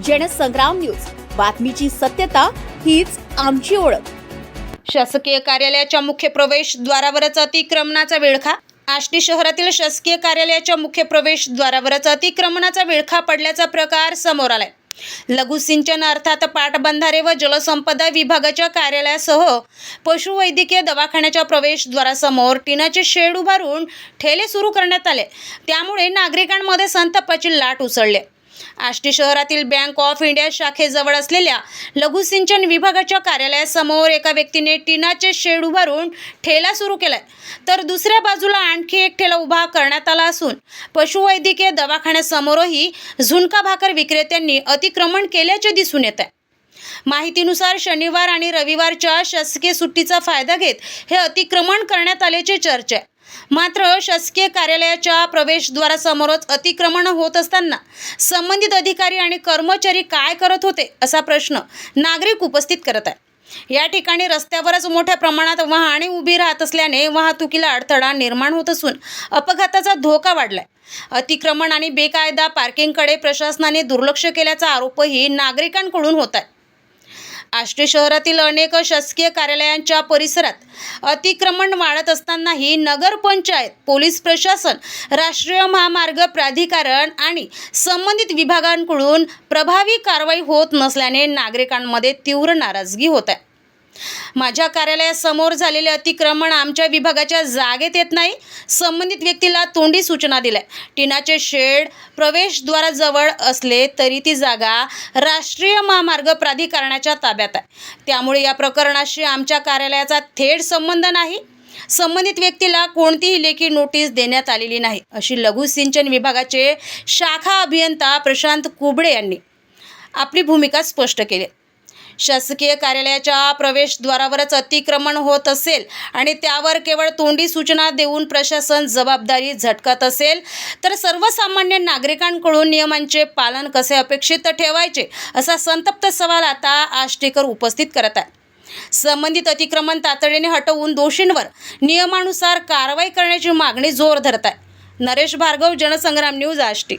Jansangram news, बातमीची सत्यता हीच आमची ओळख. शासकीय कार्यालयाच्या मुख्य प्रवेशद्वारावरच अतिक्रमणाचा विळखा. आष्टी शहरातील शासकीय कार्यालयाच्या मुख्य प्रवेशद्वारावरच अतिक्रमणाचा विळखा पडल्याचा प्रकार समोर आलाय. लघुसिंचन अर्थात पाटबंधारे व जलसंपदा विभागाच्या कार्यालयासह पशुवैद्यकीय दवाखान्याच्या प्रवेशद्वारासमोर टिनाचे शेड उभारून ठेले सुरू करण्यात आले. त्यामुळे नागरिकांमध्ये संतापाची लाट उसळली. आष्टी शहरातील बँक ऑफ इंडिया शाखेजवळ असलेल्या लघुसिंचन विभागाच्या कार्यालयासमोर एका व्यक्तीने टिनाचे शेड उभारून ठेला सुरू केलाय, तर दुसऱ्या बाजूला आणखी एक ठेला उभा करण्यात आला असून पशुवैद्यकीय दवाखान्यासमोरही झुणका भाकर विक्रेत्यांनी अतिक्रमण केल्याचे दिसून येत आहे. माहितीनुसार शनिवार आणि रविवारच्या शासकीय सुट्टीचा फायदा घेत हे अतिक्रमण करण्यात आल्याची चर्चा आहे. मात्र शासकीय कार्यालयाच्या प्रवेशद्वारासमोरच अतिक्रमण होत असताना संबंधित अधिकारी आणि कर्मचारी काय करत होते असा प्रश्न नागरिक उपस्थित करत आहे. या ठिकाणी रस्त्यावरच मोठ्या प्रमाणात वाहने उभी राहत असल्याने वाहतुकीला अडथळा निर्माण होत असून अपघाताचा धोका वाढलाय. अतिक्रमण आणि बेकायदा पार्किंगकडे प्रशासनाने दुर्लक्ष केल्याचा आरोपही नागरिकांकडून होत आहे. आष्टी शहरातील अनेक शासकीय कार्यालयांच्या परिसरात अतिक्रमण वाढत असतानाही नगरपंचायत, पोलीस प्रशासन, राष्ट्रीय महामार्ग प्राधिकरण आणि संबंधित विभागांकडून प्रभावी कारवाई होत नसल्याने नागरिकांमध्ये तीव्र नाराजगी होत आहे. माझ्या कार्यालयासमोर झालेले अतिक्रमण आमच्या विभागाच्या जागेत येत नाही. संबंधित व्यक्तीला तोंडी सूचना दिल्या. टिनाचे शेड प्रवेशद्वाराजवळ असले तरी ती जागा राष्ट्रीय महामार्ग प्राधिकरणाच्या ताब्यात आहे. त्यामुळे या प्रकरणाशी आमच्या कार्यालयाचा थेट संबंध नाही. संबंधित व्यक्तीला कोणतीही लेखी नोटीस देण्यात आलेली नाही, अशी लघुसिंचन विभागाचे शाखा अभियंता प्रशांत कुबडे यांनी आपली भूमिका स्पष्ट केली. शासकीय कार्यालयाच्या प्रवेशद्वारावरच अतिक्रमण होत असेल आणि त्यावर केवळ तोंडी सूचना देऊन प्रशासन जबाबदारी झटकत असेल तर सर्वसामान्य नागरिकांकडून नियमांचे पालन कसे अपेक्षित ठेवायचे असा संतप्त सवाल आता आष्टीकर उपस्थित करत आहे. संबंधित अतिक्रमण तातडीने हटवून दोषींवर नियमानुसार कारवाई करण्याची मागणी जोर धरत आहे. नरेश भार्गव, जनसंग्राम न्यूज, आष्टी.